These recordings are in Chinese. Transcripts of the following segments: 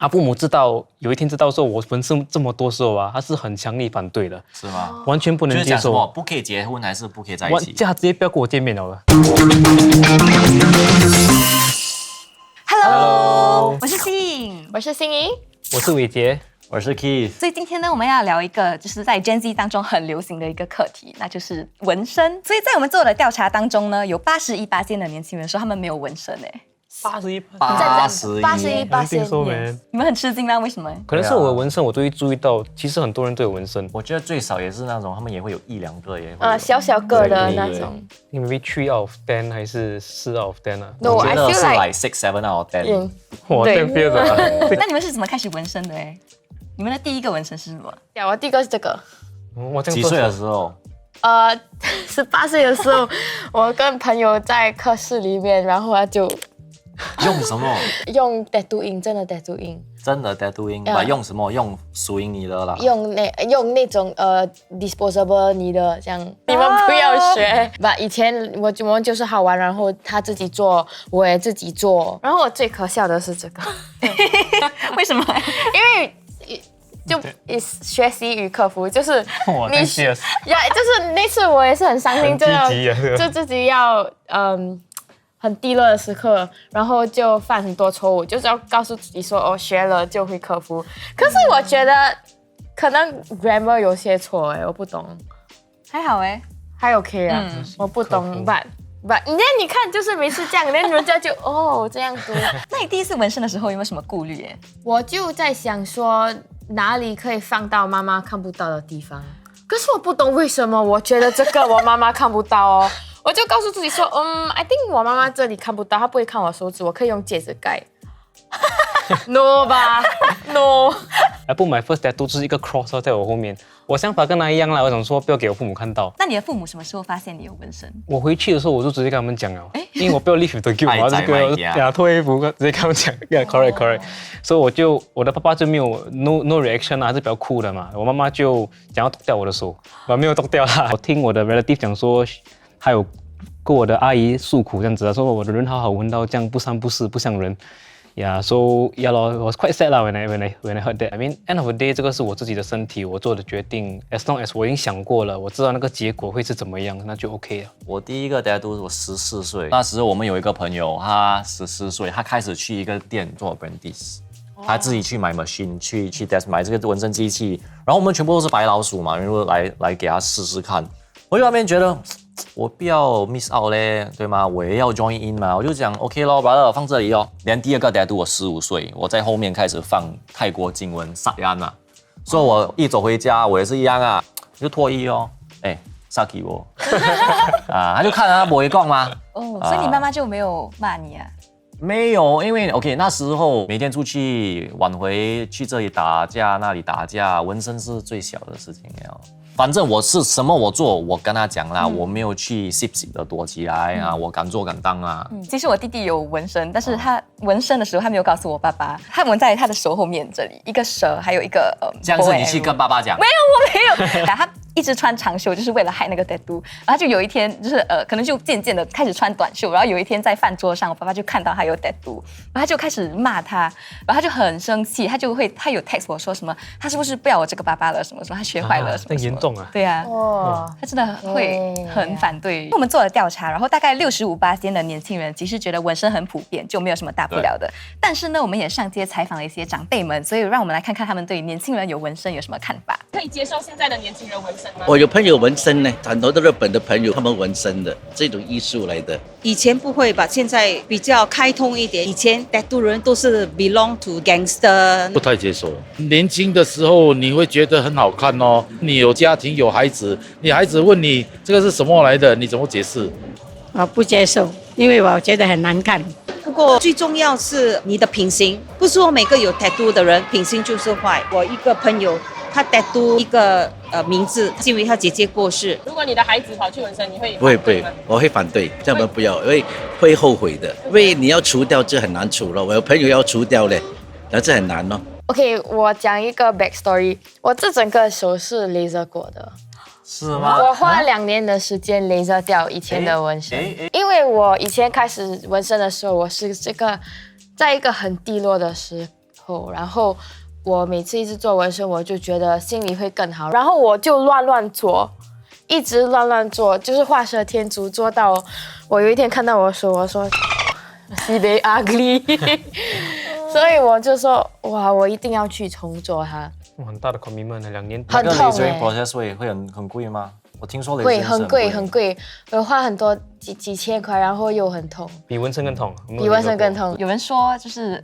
父母有一天知道说我纹身这么多时候啊，他是很强烈反对的，是吗？完全不能接受。不可以结婚还是不可以在一起？他直接不要跟我见面了。Hello，我是信，我是心怡，我是伟杰，我是 Keith。所以今天呢，我们要聊一个就是在 Gen Z 当中很流行的一个课题，那就是纹身。所以在我们做的调查当中呢，有81%的年轻人说他们没有纹身诶。81%，你们很吃惊吗？为什么？可能是我的纹身，我都会注意到，其实很多人都有纹身。我觉得最少也是那种，他们也会有1、2个，也小小个的那种。Maybe 3 out of 10还是4 out of 10啊？我觉得是 like 6、7 out of 10。哇，这样憋着。那你们是怎么开始纹身的？你们的第一个纹身是什么？我第一个是这个。几岁的时候？18岁的时候，我跟朋友在课室里面，然后他就。用什么？用 tattoo ink， 真的 tattoo ink。真的 tattoo ink，用什么？用属于你的啦。用那种disposable 你的这样，你们不要学。以前我们就是好玩，然后他自己做，我也自己做。然后我最可笑的是这个，为什么？因为。就学习与克服，就是你就是那次我也是很伤心，就自己要很低落的时刻，然后就犯很多错误，就是要告诉自己说学了就会克服。可是我觉得可能 grammar 有些错我不懂。还好还 OK 啊，我不懂 but 你看就是每次这样，人家就这样读。那你第一次纹身的时候有没有什么顾虑？我就在想说哪里可以放到妈妈看不到的地方，可是我不懂为什么我觉得这个我妈妈看不到我就告诉自己说I think 我妈妈这里看不到，她不会看我手指，我可以用戒指盖。No 吧 No。I put my first tattoo 就是一个 cross 在我后面，我想法跟他一样啦，我想说不要给我父母看到。那你的父母什么时候发现你有纹身？我回去的时候我就直接跟他们讲了，因为我不要 leave the guilt 嘛，就给我脱衣服，直接跟他们讲 ，correct。所以我的爸爸就没有 no reaction 啊，是比较酷的嘛。我妈妈就想要剁掉我的手，我没有剁掉啦。我听我的 relative 讲说，还有跟我的阿姨诉苦这样子啊，说我的人好好纹到这样不三不四不像人。So yeah, I was quite sad when I heard that. I mean, end of the day, 这个是我自己的身体，我做的决定。As long as 我已经想过了，我知道那个结果会是怎么样，那就 OK 了。我第一个 tattoo 是我14岁，那时候我们有一个朋友，他14岁，他开始去一个店做 apprentice，他自己去买 machine， 去买这个纹身机器，然后我们全部都是白老鼠嘛，然后来给他试试看。我就那边觉得。我不要 miss out 嘞，对吗？我也要 join in 嘛，我就讲 OK 咯 ，brother 放这里哦。连第二个 tattoo 我15岁，我在后面开始放泰国经文萨安啊，所以我一走回家，我也是一样啊，就脱衣哦，萨基我他就看他不会讲吗？所以你妈妈就没有骂你啊？没有，因为 OK 那时候每天出去晚回去这里打架那里打架，纹身是最小的事情了。反正我是什么我做，我跟他讲啦，我没有去 sip 的躲起来啊，我敢做敢当啊。其实我弟弟有纹身，但是他纹身的时候他没有告诉我爸爸，他纹在他的手后面这里，一个蛇，还有一个这样子你去跟爸爸讲？没有，我没有。他一直穿长袖，就是为了害那个 tattoo。然后就有一天，就是可能就渐渐的开始穿短袖。然后有一天在饭桌上，我爸爸就看到他有 tattoo， 然后他就开始骂他，然后他就很生气，他有 text 我说什么，他是不是不要我这个爸爸了，什么什么，他学坏了什么什么。很严重啊。对啊。他真的会很反对。我们做了调查，然后大概65%的年轻人其实觉得纹身很普遍，就没有什么大不了的。但是呢，我们也上街采访了一些长辈们，所以让我们来看看他们对年轻人有纹身有什么看法。可以接受现在的年轻人纹身吗？我有朋友纹身呢，很多的日本的朋友他们纹身的，这种艺术来的。以前不会吧，现在比较开通一点。以前 tattoo 人都是 belong to gangster， 不太接受。年轻的时候你会觉得很好看哦，你有家庭有孩子，你孩子问你这个是什么来的，你怎么解释？我不接受，因为我觉得很难看。不过最重要是你的品行，不是说每个有 tattoo 的人品行就是坏。我一个朋友，他 tattoo 一个名字，是因为他姐姐过世。如果你的孩子跑去纹身，你会不会，我会反对，这样们不要，因为会后悔的。因为你要除掉就很难除了，我有朋友要除掉嘞，但是很难哦。OK， 我讲一个 backstory， 我这整个手是 laser 过的。是吗？我花了2年的时间 laser 掉以前的纹身，因为我以前开始纹身的时候，我是在一个很低落的时后，然后我每次一直做纹身，我就觉得心里会更好，然后我就乱做，一直乱做，就是画蛇添足，做到我有一天看到我手，我说 very ugly， 所以我就说哇，我一定要去重做它。很大的 commitment 2年。很痛laser process 会很贵吗？我听说会很贵，我花很多几千块，然后又很痛，比纹身更痛。比纹身更痛。有人说就是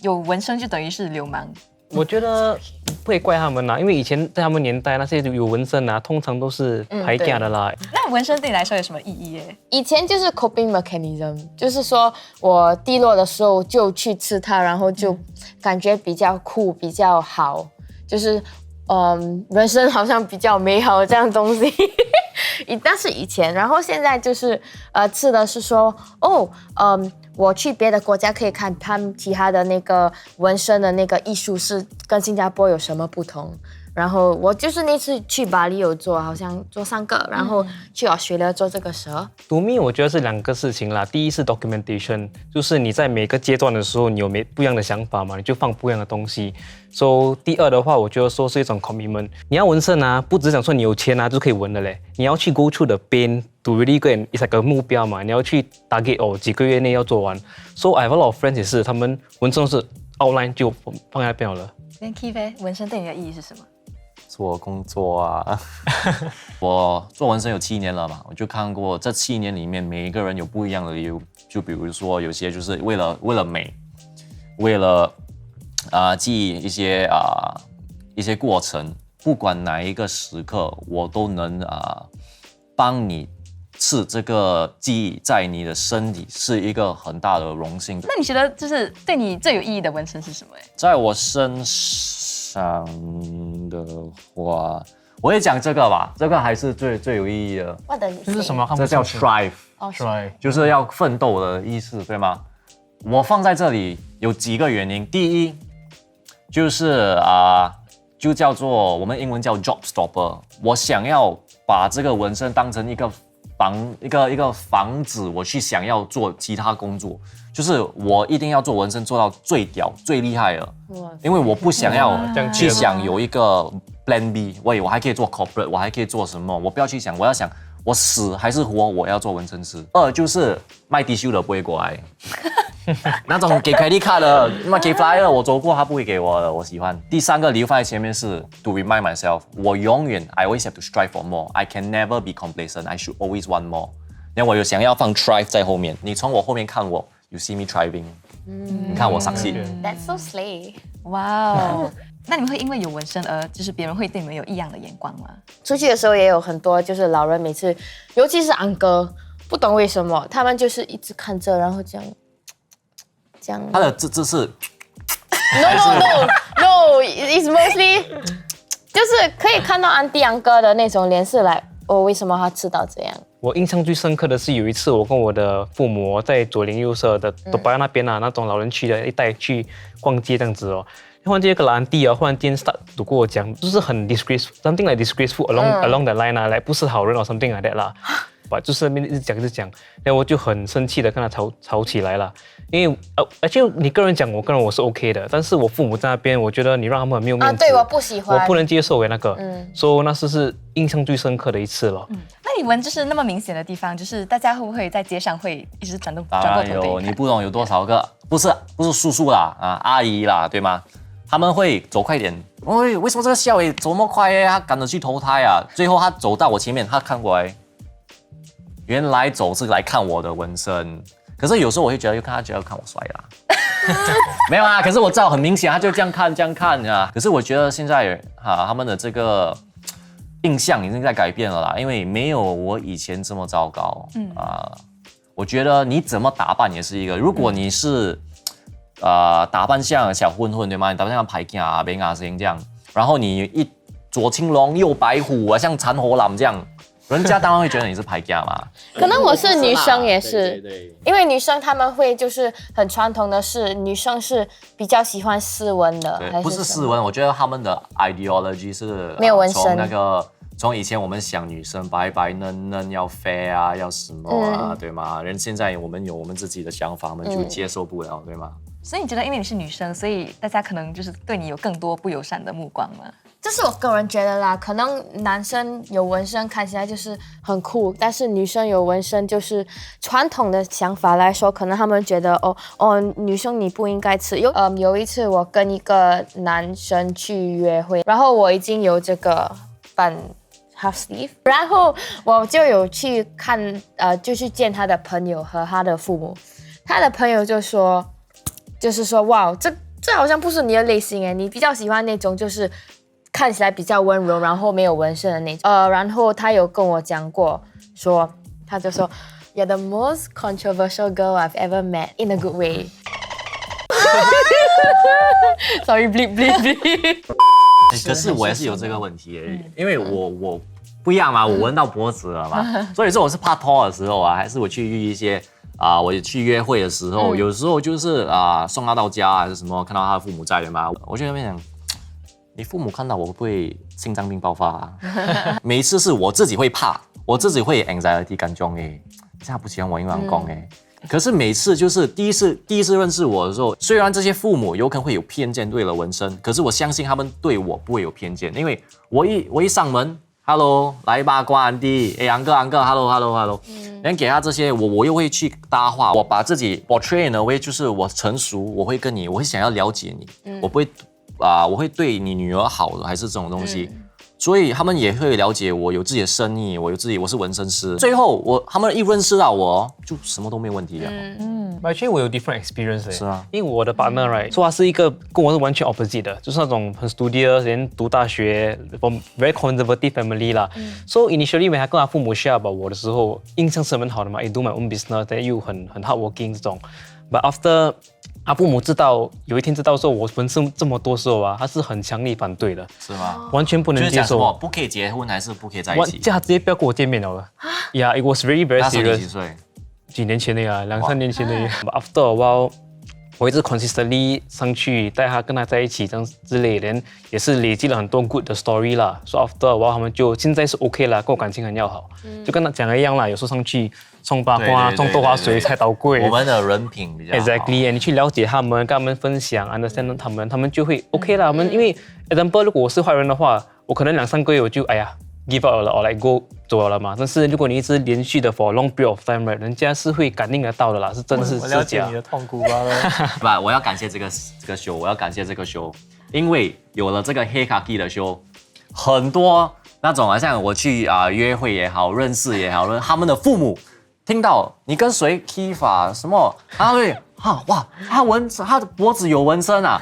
有纹身就等于是流氓。我觉得不可以怪他们啦，因为以前在他们年代那些有纹身啊，通常都是排假的啦。那纹身对你来说有什么意义耶？以前就是 coping mechanism， 就是说我低落的时候就去吃它，然后就感觉比较酷，比较好，就是人生好像比较美好这样东西。但是以前，然后现在就是吃的是说我去别的国家可以看他们其他的那个纹身的那个艺术是跟新加坡有什么不同。然后我就是那次去巴黎有做，好像做3个，然后去Australia做这个蛇。To me， 我觉得是2个事情啦。第一是 documentation， 就是你在每个阶段的时候，你有不一样的想法嘛，你就放不一样的东西。So 第二的话，我觉得说是一种 commitment。你要纹身啊，不只想说你有钱啊就可以纹的嘞，你要去 go through the pain to really go and it's like 目标嘛，你要去 target 几个月内要做完。So I have a lot of friends 也是，他们纹身是 outline 就放在那边了。跟 Keith 纹身对你的意义是什么？做工作啊，我做纹身有7年了嘛，我就看过这7年里面每一个人有不一样的理由，就比如说有些就是为了美，为了记忆一些过程，不管哪一个时刻，我都能帮你刺这个记忆在你的身体，是一个很大的荣幸。那你觉得就是对你最有意义的纹身是什么？在我身上的话，我也讲这个吧，这个还是最有意义的。这是什么？这叫 strive， 就是要奋斗的意思，对吗？我放在这里有几个原因。第一，就是就叫做我们英文叫 job stopper。我想要把这个纹身当成一个房子，我去想要做其他工作。就是我一定要做纹身做到最屌最厉害了，因为我不想要去想有一个 plan B， 我还可以做 corporate， 我还可以做什么，我不要去想，我要想我死还是活，我要做纹身师。2就是卖 tissue 的不会过来，那种给 credit card 的，给 flyer 我走过他不会给我的，我喜欢。第3个理由放在前面是 to remind myself， 我永远 I always have to strive for more， I can never be complacent， I should always want more。然后我有想要放 strive 在后面，你从我后面看我。You see me thriving， 你看我succeed。That's so slay。哇哦！那你们会因为有纹身而就是别人会对你们有异样的眼光吗？出去的时候也有很多就是老人，每次尤其是安哥，不懂为什么他们就是一直看着，然后这样。他的这是 No，it's mostly 就是可以看到安迪安哥的那种脸色来，为什么他吃到这样？我印象最深刻的是有一次，我跟我的父母在左邻右舍的多巴那边那种老人区的一带去逛街这样子哦。忽然间一个老安弟忽然间 start 跟我讲，就是很 disgraceful，something like disgraceful along the line 来不是好人or something like that 啦。就是一直讲，然后我就很生气的跟他吵起来了。因为而且你个人讲，我是 OK 的，但是我父母在那边，我觉得你让他们很没有面子。对，我不喜欢，我不能接受那个。所以那是印象最深刻的一次了。那你纹就是那么明显的地方，就是大家会不会在街上会一直转过头？你不懂有多少个，不是叔叔啦，阿姨啦，对吗？他们会走快点。为什么这个小伟走那么快他赶着去投胎啊！最后他走到我前面，他看过来。原来走是来看我的纹身，可是有时候我会觉得，他觉得看我帅啦，没有可是我知道很明显，他就这样看啊。可是我觉得现在他们的这个印象已经在改变了啦，因为没有我以前这么糟糕。我觉得你怎么打扮也是一个，如果你是打扮像小混混对吗？你打扮像排架啊、白牙星这样，然后你左青龙右白虎像残火狼这样。人家当然会觉得你是排架嘛，可能我是女生也是，对，因为女生她们会就是很传统的是，女生是比较喜欢斯文的，还是不是斯文？我觉得他们的 ideology 是没有纹身，从以前我们想女生白白嫩嫩要 fair 要什么对吗？人现在我们有我们自己的想法，我们就接受不了，对吗？所以你觉得因为你是女生，所以大家可能就是对你有更多不友善的目光吗？这是我个人觉得啦，可能男生有纹身看起来就是很酷，但是女生有纹身就是传统的想法来说，可能他们觉得女生你不应该吃。有一次我跟一个男生去约会，然后我已经有这个半 half sleeve， 然后我就有去看就去见他的朋友和他的父母，他的朋友就是说哇，这好像不是你的类型哎，你比较喜欢那种就是看起来比较温柔，然后没有纹身的那种。然后他有跟我讲过，他就说 You're the most controversial girl I've ever met in a good way 。Sorry bleep bleep bleep。可是我也是有这个问题耶，因为我不一样嘛，我纹到脖子了嘛，所以说我是拍拖的时候啊，还是我去遇一些我去约会的时候，有时候就是送他到家还是什么，看到他的父母在的嘛，我就在那边想。你父母看到我会不会心脏病爆发啊？每一次是我自己会怕，我自己会 anxiety 感中哎，这样不喜欢我英文讲哎。可是每次就是第一次认识我的时候，虽然这些父母有可能会有偏见对了纹身，可是我相信他们对我不会有偏见，因为我一上门 ，Hello 来吧，关安迪，哎，uncle，Hello，人给他这些，我又会去搭话，我把自己 portray 呢，就是我成熟，我会想要了解你，我不会。我会对你女儿好的，还是这种东西，所以他们也会了解我有自己的生意，我是纹身师。最后他们一认识到我，就什么都没有问题了。Actually 我有 different experience 是啊，因为我的 partner right， 说他是一个跟我是完全 opposite 的，就是那种很 studious， 人读大学 ，from very conservative family 啦。So initially when 他跟他父母 share about 我的时候，印象是很好的嘛， I do my own business， 但又很 hardworking 这种。But after他父母有一天知道说我纹身这么多时候啊，他是很强烈反对的，是吗？完全不能接受。不可以结婚还是不可以在一起？他直接不要跟我见面了。Yeah, it was very serious。那时候你几岁？几年前的呀，2-3年前的。After a while，我一直 consistently 上去带他跟他在一起这样之类的，也是累积了很多 good 的 story 啦。So after a while，他们就现在是 OK 啦，跟我感情很要好，就跟他讲的一样啦。有时候上去送八卦、送豆花水、菜刀柜。我们的人品比较好。Exactly， 你去了解他们，跟他们分享 ，understand 他们就会 OK 啦。因为 example， 如果我是坏人的话，我可能2-3个月我就give up 了，我来 go 走了嘛。但是如果你一直连续的 for long period of time， 人家是会感应得到的啦，是真的是我了解你的痛苦吧。我要感谢这个show， 我要感谢这个 show， 因为有了这个黑卡基的 show， 很多那种像我去约会也好，认识也好，他们的父母听到你跟谁 Kifa 什么，他会哇，他的脖子有纹身啊，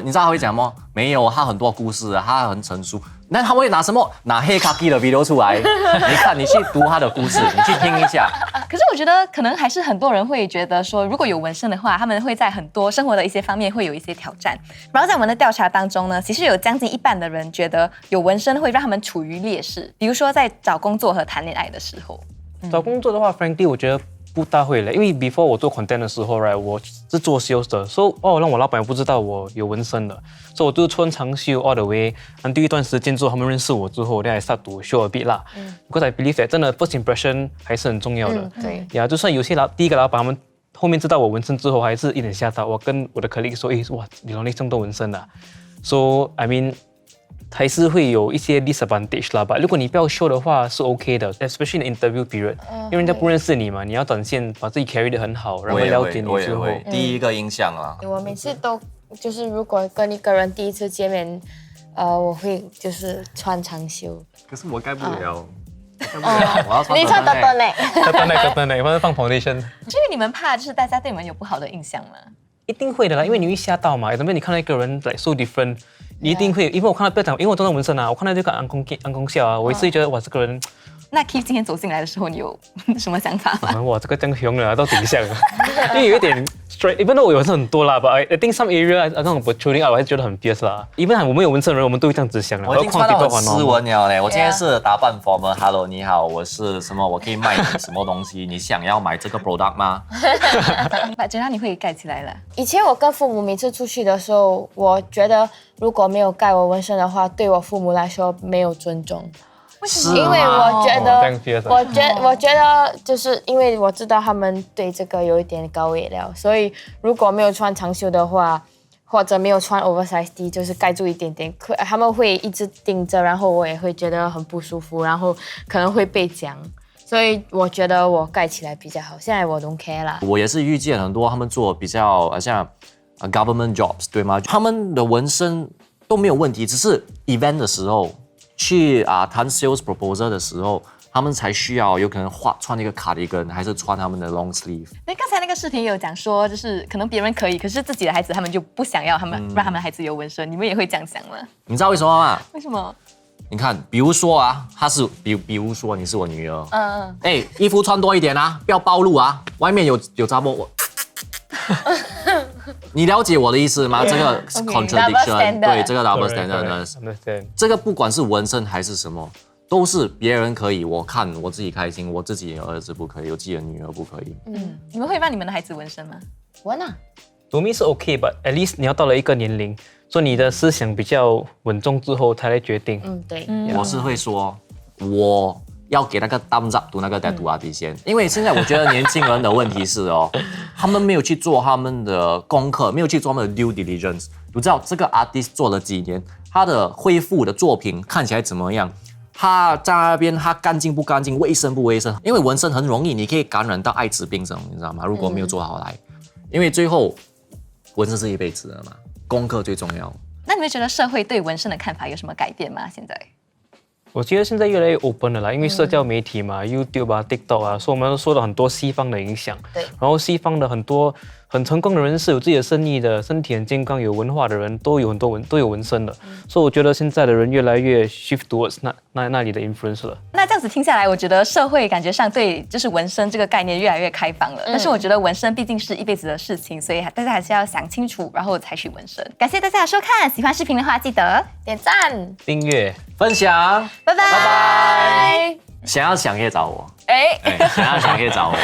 你知道他会讲吗？没有，他很多故事，他很成熟。那他们会拿什么？拿黑卡基的 video 出来，你看，你去读他的故事，你去听一下。可是我觉得可能还是很多人会觉得说，如果有纹身的话，他们会在很多生活的一些方面会有一些挑战。然后在我们的调查当中呢，其实有将近一半的人觉得有纹身会让他们处于劣势，比如说在找工作和谈恋爱的时候。找工作的话 ，frankly 我觉得不大会了，因为 before 我做 content 的时候 ，right， 我是做 sales 的，所以让我老板也不知道我有纹身的，所以我就穿长袖 all the way。然后第一段时间之后，他们认识我之后，then I start to show a bit 啦。Because I believe that 真的 first impression 还是很重要的。对。呀，就算有些第一个老板他们后面知道我纹身之后，还是一点吓到。我跟我的 colleague 说，哇，你老弟这么多纹身啊 ，so I mean。还是会有一些 disadvantage 啦吧。如果你不要 show 的话是 OK 的 ，especially in the interview period，因为人家不认识你嘛，你要展现把自己 carry 得很好，然后了解你之后，第一个印象啦。我每次都就是如果跟一个人第一次见面，我会就是穿长袖。可是我盖不了。我要穿你穿短短嘞，短短嘞，或者放 foundation。是因为你们怕就是大家对你们有不好的印象吗？一定会的啦，因为你会吓到嘛。怎么你看到一个人 like so different， 你一定会，因为我看到不要讲，因为我做到纹身啊，我看到这个安空笑啊，我一直觉得哇，这个人。那 Keith 今天走进来的时候，你有什么想法吗？哇，这个真凶了，到底像了，因为有一点 straight，even though 我纹身很多啦 ，but I think some area 那种 protruding out， 我还是觉得很 fierce 啦。even 我们有纹身的人，我们都会这样子想的。我已经穿到很斯文了嘞，我今天是打扮 formal，Hello， 你好，我是什么？我可以卖你什么东西？你想要买这个 product 吗？觉得你会盖起来了。以前我跟父母每次出去的时候，我觉得如果没有盖我纹身的话，对我父母来说没有尊重。是因为我觉得，哦我觉得就是因为我知道他们对这个有一点高危了，所以如果没有穿长袖的话，或者没有穿 oversize T， 就是盖住一点点，他们会一直盯着，然后我也会觉得很不舒服，然后可能会被讲。所以我觉得我盖起来比较好，现在我 don't care 啦。我也是遇见很多他们做比较像government jobs 对吗？他们的纹身都没有问题，只是 event 的时候去谈 sales proposal 的时候，他们才需要有可能穿一个 cardigan， 还是穿他们的 long sleeve。那刚才那个视频有讲说，就是可能别人可以，可是自己的孩子他们就不想要，让他们的孩子有纹身。你们也会这样想吗？你知道为什么吗？为什么？你看，比如说她是比如说你是我女儿，衣服穿多一点啊，不要暴露啊，外面有杂波。你了解我的意思吗？这个 contradiction， 对，这个 double standard， 这个不管是纹身还是什么，都是别人可以，我看我自己开心，我自己的儿子不可以，我自己的女儿不可以。你们会让你们的孩子纹身吗？纹啊。读咪是 OK，but at least 你要到了一个年龄，所以你的思想比较稳重之后才来决定。对。我是会说，我要给那个 thumbs up 读那个 tattoo artist 先，因为现在我觉得年轻人的问题是他们没有去做他们的功课，没有去做他们的 due diligence。你知道这个 artist 做了几年，他的恢复的作品看起来怎么样？他在那边他干净不干净，卫生不卫生？因为纹身很容易，你可以感染到艾滋病这种，你知道吗？如果没有做好来，因为最后纹身是一辈子的嘛，功课最重要。那你们觉得社会对纹身的看法有什么改变吗？现在？我觉得现在越来越 open 了啦，因为社交媒体嘛，YouTube 啊、TikTok 啊，所以我们都受到很多西方的影响。对。然后西方的很多很成功的人士，有自己的生意的，身体很健康、有文化的人，都有纹身的。所以我觉得现在的人越来越 shift towards 那里的 influence 了。那这样子听下来，我觉得社会感觉上对就是纹身这个概念越来越开放了。但是我觉得纹身毕竟是一辈子的事情，所以大家还是要想清楚，然后才去纹身。感谢大家的收看，喜欢视频的话记得点赞、订阅、分享，拜拜。想要想可以找我，哎，想要想可以找我。